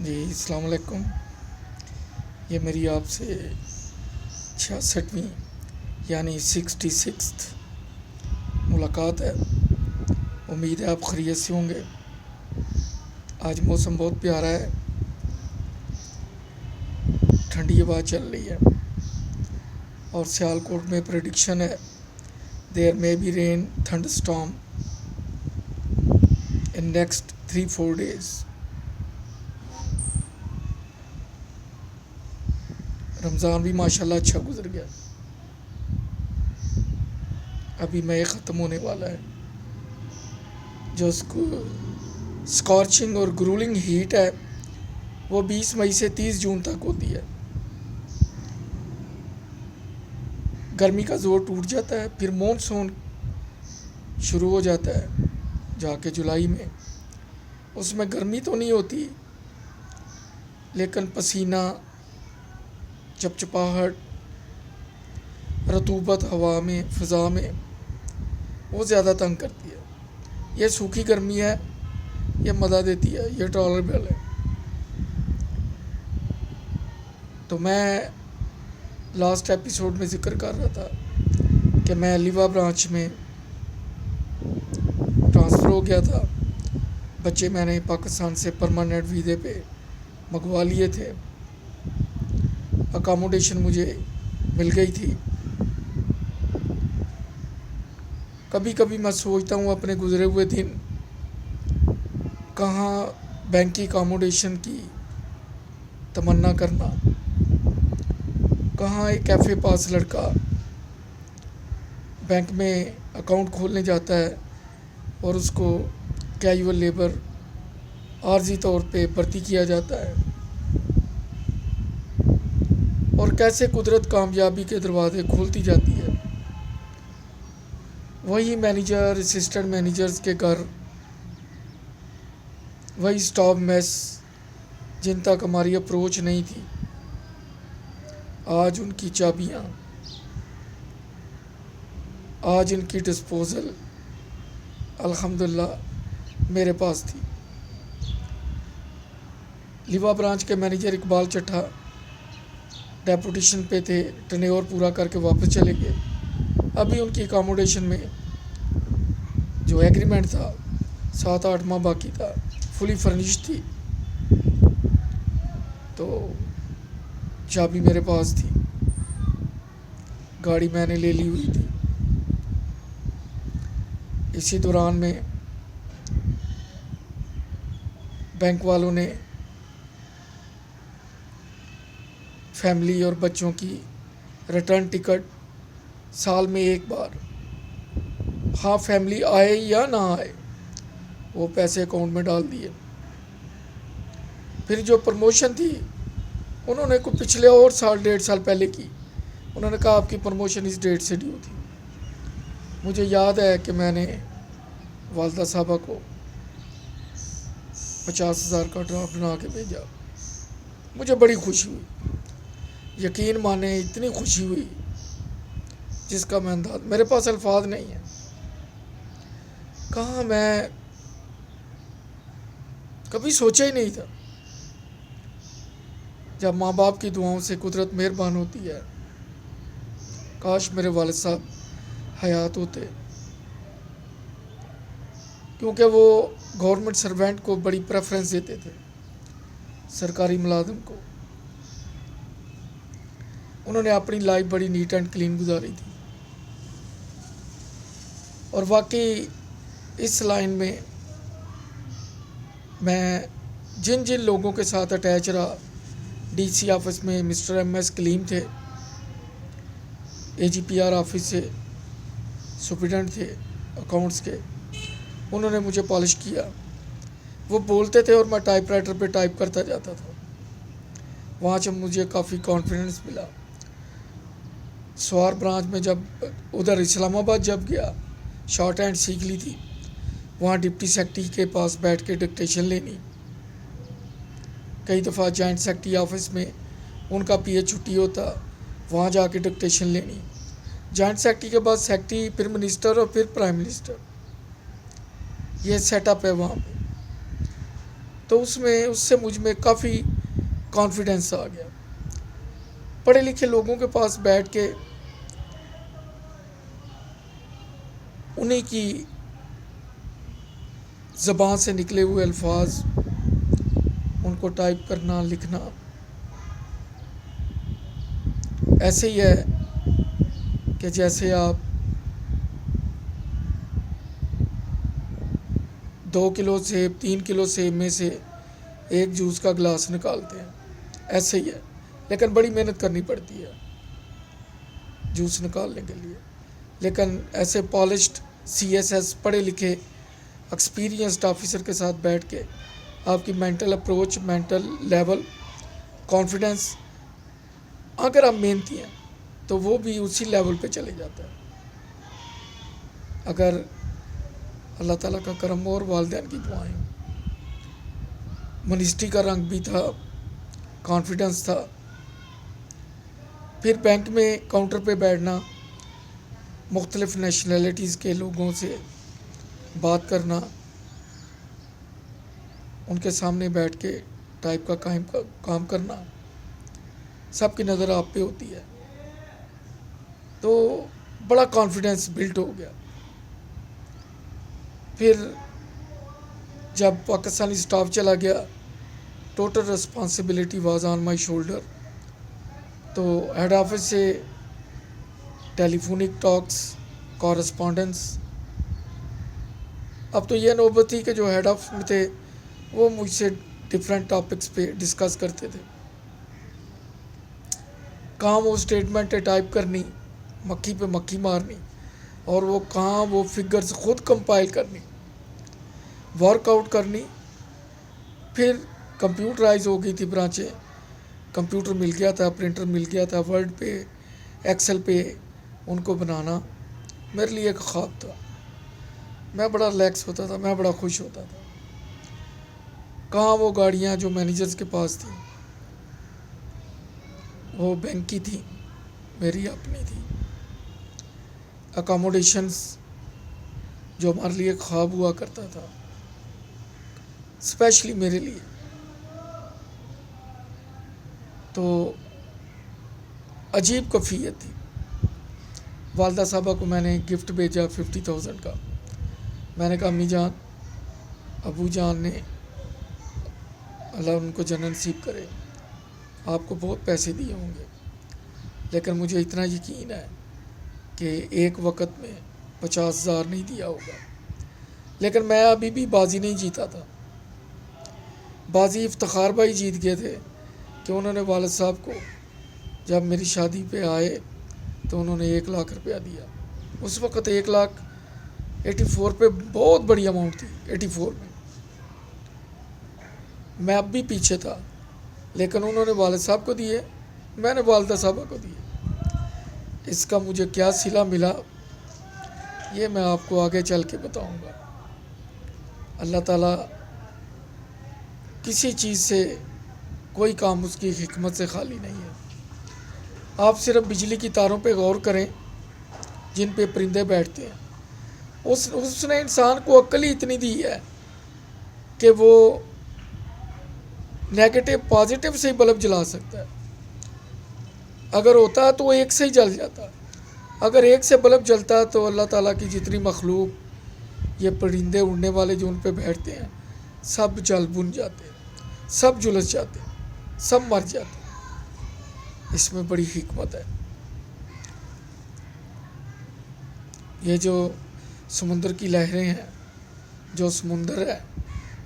جی السلام علیکم. یہ میری آپ سے 66ویں یعنی 66th ملاقات ہے. امید ہے آپ خیریت سے ہوں گے. آج موسم بہت پیارا ہے, ٹھنڈی ہوا چل رہی ہے اور سیالکوٹ میں پریڈکشن ہے there may be rain thunderstorm in next 3-4 days. Ramzan بھی ماشاءاللہ اچھا گزر گیا. ابھی مئی ختم ہونے والا ہے. جو اسکارچنگ اور گرولنگ ہیٹ ہے وہ 20 مئی سے 30 جون تک ہوتی ہے. گرمی کا زور ٹوٹ جاتا ہے, پھر مونسون شروع ہو جاتا ہے جا کے جولائی میں. اس میں گرمی تو نہیں ہوتی لیکن پسینہ, چپچپاہٹ, رطوبت ہوا میں, فضا میں وہ زیادہ تنگ کرتی ہے. یہ سوکھی گرمی ہے, یہ مزہ دیتی ہے, یہ ٹالریبل ہے. تو میں لاسٹ ایپیسوڈ میں ذکر کر رہا تھا کہ میں لیوا برانچ میں ٹرانسفر ہو گیا تھا. بچے میں نے پاکستان سے پرماننٹ ویزے پہ منگوا لیے تھے. اکاموڈیشن مجھے مل گئی تھی. کبھی کبھی میں سوچتا ہوں اپنے گزرے ہوئے دن, کہاں بینک کی اکاموڈیشن کی تمنا کرنا, کہاں ایک کیفے پاس لڑکا بینک میں اکاؤنٹ کھولنے جاتا ہے اور اس کو کیجول لیبر عارضی طور پہ بھرتی کیا جاتا ہے, اور کیسے قدرت کامیابی کے دروازے کھولتی جاتی ہے. وہی مینیجر, اسسٹنٹ مینیجرز کے گھر, وہی اسٹاف میس جن تک ہماری اپروچ نہیں تھی, آج ان کی چابیاں, آج ان کی ڈسپوزل الحمدللہ میرے پاس تھی. لیوا برانچ کے مینیجر اقبال چٹھا ڈیپوٹیشن پہ تھے, ٹنیور پورا کر کے واپس چلے گئے. ابھی ان کی اکاموڈیشن میں جو ایگریمنٹ تھا 7-8 ماہ باقی تھا, فلی فرنش تھی. تو چابی میرے پاس تھی, گاڑی میں نے لے لی ہوئی تھی. اسی دوران میں بینک والوں نے فیملی اور بچوں کی ریٹرن ٹکٹ سال میں ایک بار, ہاں فیملی آئے یا نہ آئے, وہ پیسے اکاؤنٹ میں ڈال دیے. پھر جو پروموشن تھی انہوں نے کوئی پچھلے اور 1.5 سال پہلے کی. انہوں نے کہا آپ کی پروموشن اس ڈیٹ سے ڈیو تھی. مجھے یاد ہے کہ میں نے والدہ صاحبہ کو 50,000 کا ڈرافٹ بنا کے بھیجا. مجھے بڑی خوشی ہوئی, یقین مانے اتنی خوشی ہوئی جس کا میں انداز, میرے پاس الفاظ نہیں ہیں. کہاں میں کبھی سوچا ہی نہیں تھا. جب ماں باپ کی دعاؤں سے قدرت مہربان ہوتی ہے, کاش میرے والد صاحب حیات ہوتے, کیونکہ وہ گورنمنٹ سروینٹ کو بڑی پریفرنس دیتے تھے, سرکاری ملازم کو. انہوں نے اپنی لائف بڑی نیٹ اینڈ کلین گزاری تھی. اور واقعی اس لائن میں جن لوگوں کے ساتھ اٹیچ رہا, ڈی سی آفس میں مسٹر ایم ایس کلیم تھے, اے جی پی آر آفس سے سپرڈنٹ تھے اکاؤنٹس کے, انہوں نے مجھے پالش کیا. وہ بولتے تھے اور میں ٹائپ رائٹر پہ ٹائپ کرتا جاتا تھا. وہاں سے مجھے کافی کانفیڈنس ملا. سوار برانچ میں جب ادھر اسلام آباد جب گیا, شارٹ ہینڈ سیکھ لی تھی. وہاں ڈپٹی سیکرٹری کے پاس بیٹھ کے ڈکٹیشن لینی. کئی دفعہ جوائنٹ سیکرٹری آفس میں ان کا پی اے چھٹی ہوتا, وہاں جا کے ڈکٹیشن لینی. جوائنٹ سیکرٹری کے بعد سیکرٹری, پھر منسٹر اور پھر پرائم منسٹر, یہ سیٹ اپ ہے وہاں پہ. تو اس سے مجھ میں کافی کانفیڈنس آ گیا. پڑھے لکھے لوگوں کے پاس بیٹھ کے انہیں کی زبان سے نکلے ہوئے الفاظ ان کو ٹائپ کرنا لکھنا ایسے ہی ہے کہ جیسے آپ 2 کلو سیب 3 کلو سیب میں سے ایک جوس کا گلاس نکالتے ہیں، ایسے ہی ہے. لیکن بڑی محنت کرنی پڑتی ہے جوس نکالنے کے لیے. لیکن ایسے پالشڈ CSS پڑھے لکھے ایکسپیرینسڈ آفیسر کے ساتھ بیٹھ کے آپ کی mental approach, mental level, confidence, اگر آپ محنتی ہیں تو وہ بھی اسی لیول پہ چلے جاتا ہے. اگر اللہ تعالیٰ کا کرم اور والدین کی دعائیں، منسٹری کا رنگ بھی تھا، کانفیڈنس تھا. پھر بینک میں کاؤنٹر پہ بیٹھنا، مختلف نیشنلٹیز کے لوگوں سے بات کرنا، ان کے سامنے بیٹھ کے ٹائپ کا کام کرنا، سب کی نظر آپ پہ ہوتی ہے. تو بڑا کانفیڈنس بلڈ ہو گیا. پھر جب پاکستانی سٹاف چلا گیا، total responsibility was on my shoulder. تو ہیڈ آفس سے ٹیلی فونک ٹاکس، کورسپونڈنس. اب تو یہ نوبت تھی کہ جو ہیڈ آفس میں تھے وہ مجھ سے ڈفرینٹ ٹاپکس پہ ڈسکس کرتے تھے. کہاں وہ اسٹیٹمنٹیں ٹائپ کرنی، مکھی پہ مکھی مارنی، اور وہ کہاں وہ فگرز خود کمپائل کرنی، ورک آؤٹ کرنی. پھر کمپیوٹرائز ہو گئی تھی برانچیں، کمپیوٹر مل گیا تھا، پرنٹر مل گیا تھا، ورڈ پہ ایکسل پہ ان کو بنانا میرے لیے ایک خواب تھا. میں بڑا ریلیکس ہوتا تھا، میں بڑا خوش ہوتا تھا. کہاں وہ گاڑیاں جو مینیجرز کے پاس تھیں وہ بینک کی تھیں، میری اپنی تھی. اکاموڈیشنز جو ہمارے لیے ایک خواب ہوا کرتا تھا اسپیشلی میرے لیے. تو عجیب کیفیت تھی. والدہ صاحبہ کو میں نے گفٹ بھیجا 50,000 کا. میں نے کہا امی جان، ابو جان نے اللہ ان کو جنت نصیب کرے، آپ کو بہت پیسے دیے ہوں گے، لیکن مجھے اتنا یقین ہے کہ ایک وقت میں 50,000 نہیں دیا ہوگا. لیکن میں ابھی بھی بازی نہیں جیتا تھا. بازی افتخار بھائی جیت گئے تھے کہ انہوں نے والد صاحب کو جب میری شادی پہ آئے تو انہوں نے 1,00,000 روپیہ دیا. اس وقت 1,84,000 پہ بہت بڑی اماؤنٹ تھی. 84 میں اب بھی پیچھے تھا، لیکن انہوں نے والد صاحب کو دیے، میں نے والدہ صاحبہ کو دیے. اس کا مجھے کیا صلہ ملا یہ میں آپ کو آگے چل کے بتاؤں گا. اللہ تعالیٰ کسی چیز سے کوئی کام اس کی حکمت سے خالی نہیں ہے. آپ صرف بجلی کی تاروں پہ غور کریں جن پہ پرندے بیٹھتے ہیں. اس نے انسان کو عقل ہی اتنی دی ہے کہ وہ نیگیٹو پازیٹیو سے ہی بلب جلا سکتا ہے. اگر ہوتا تو وہ ایک سے ہی جل جاتا. اگر ایک سے بلب جلتا تو اللہ تعالیٰ کی جتنی مخلوق، یہ پرندے اڑنے والے جو ان پہ بیٹھتے ہیں، سب جل بن جاتے، سب جلس جاتے، سب مر جاتے. اس میں بڑی حکمت ہے. یہ جو سمندر کی لہریں ہیں، جو سمندر ہے،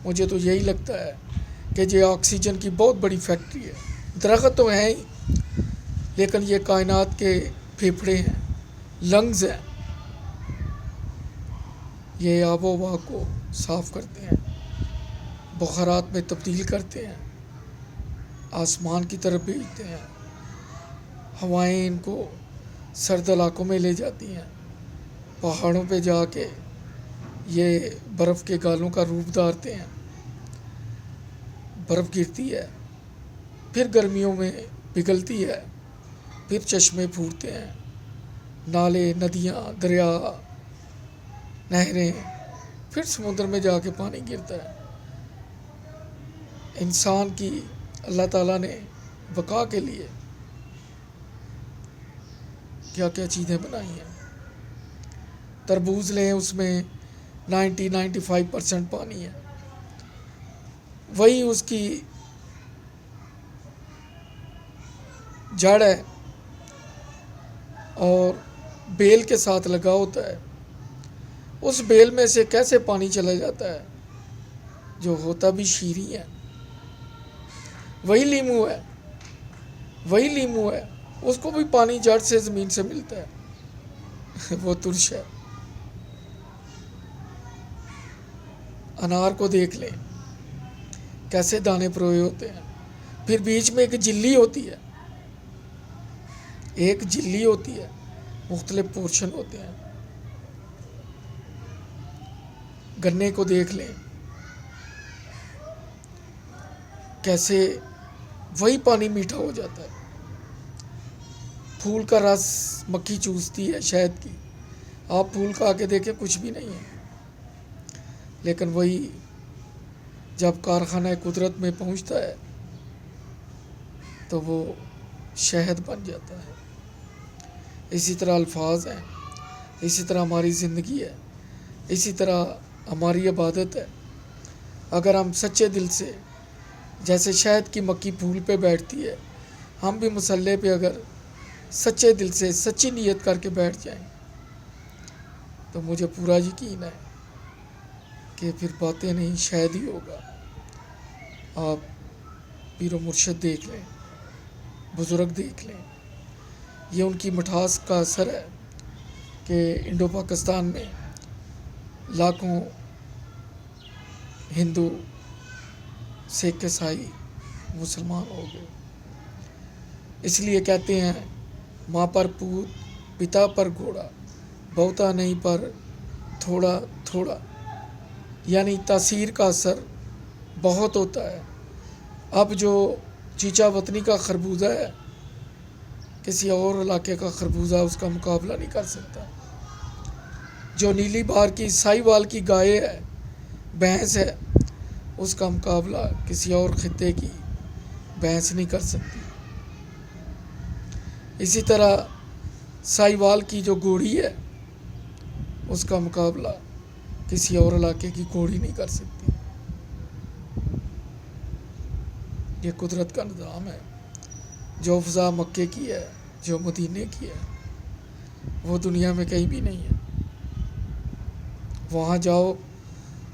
مجھے تو یہی لگتا ہے کہ یہ آکسیجن کی بہت بڑی فیکٹری ہے. درخت تو ہیں ہی، لیکن یہ کائنات کے پھیپھڑے ہیں، لنگز ہیں. یہ آب و ہوا کو صاف کرتے ہیں، بخارات میں تبدیل کرتے ہیں، آسمان کی طرف بھیجتے ہیں. ہوائیں ان کو سرد علاقوں میں لے جاتی ہیں. پہاڑوں پہ جا کے یہ برف کے گالوں کا روپ دھارتے ہیں. برف گرتی ہے، پھر گرمیوں میں پگھلتی ہے، پھر چشمے پھوٹتے ہیں، نالے، ندیاں، دریا، نہریں، پھر سمندر میں جا کے پانی گرتا ہے. انسان کی اللہ تعالیٰ نے بقا کے لیے کیا کیا چیزیں بنائی ہیں. تربوز لیں، اس میں 95% پانی ہے، وہی اس کی جڑ ہے اور بیل کے ساتھ لگا ہوتا ہے. اس بیل میں سے کیسے پانی چلا جاتا ہے جو ہوتا بھی شیریں ہے. وہی لیمو ہے، اس کو بھی پانی جڑ سے زمین سے ملتا ہے، وہ ترش ہے. انار کو دیکھ لیں کیسے دانے پروئے ہوتے ہیں، پھر بیچ میں ایک جلی ہوتی ہے، مختلف پورشن ہوتے ہیں. گنے کو دیکھ لیں کیسے وہی پانی میٹھا ہو جاتا ہے. پھول کا رس مکھی چوستی ہے شہد کی، آپ پھول کھا کے دیکھیں کچھ بھی نہیں ہے، لیکن وہی جب کارخانہ قدرت میں پہنچتا ہے تو وہ شہد بن جاتا ہے. اسی طرح الفاظ ہیں، اسی طرح ہماری زندگی ہے، اسی طرح ہماری عبادت ہے. اگر ہم سچے دل سے، جیسے شہد کی مکھی پھول پہ بیٹھتی ہے، ہم بھی مصلے پہ اگر سچے دل سے سچی نیت کر کے بیٹھ جائیں تو مجھے پورا یقین ہے کہ پھر باتیں نہیں شاید ہی ہوگا. آپ پیر و مرشد دیکھ لیں، بزرگ دیکھ لیں، یہ ان کی مٹھاس کا اثر ہے کہ انڈو پاکستان میں لاکھوں ہندو، سکھ، عیسائی مسلمان ہو گئے. اس لیے کہتے ہیں ماں پر پوت پتا پر گھوڑا، بہتا نہیں پر تھوڑا تھوڑا، یعنی تاثیر کا اثر بہت ہوتا ہے. اب جو چیچا وطنی کا خربوزہ ہے کسی اور علاقے کا خربوزہ اس کا مقابلہ نہیں کر سکتا. جو نیلی بار کی سائی وال کی گائے ہے، بھینس ہے، اس کا مقابلہ کسی اور خطے کی بھینس نہیں کر سکتی. اسی طرح سائی وال کی جو گھوڑی ہے اس کا مقابلہ کسی اور علاقے کی گھوڑی نہیں کر سکتی. یہ قدرت کا نظام ہے. جو فضا مکے کی ہے، جو مدینے کی ہے، وہ دنیا میں کہیں بھی نہیں ہے. وہاں جاؤ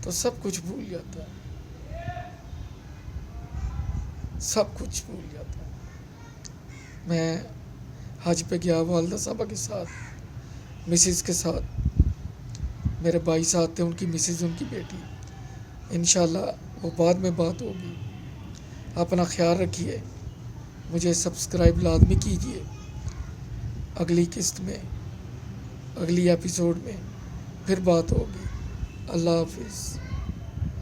تو سب کچھ بھول جاتا ہے، سب کچھ بھول جاتا ہے. میں حج پہ گیا والدہ صاحبہ کے ساتھ، مسز کے ساتھ، میرے بھائی ساتھ تھے، ان کی مسز، ان کی بیٹی. انشاءاللہ وہ بعد میں بات ہوگی. اپنا خیال رکھیے، مجھے سبسکرائب لازمی کیجیے. اگلی قسط میں، اگلی ایپیسوڈ میں پھر بات ہوگی. اللہ حافظ.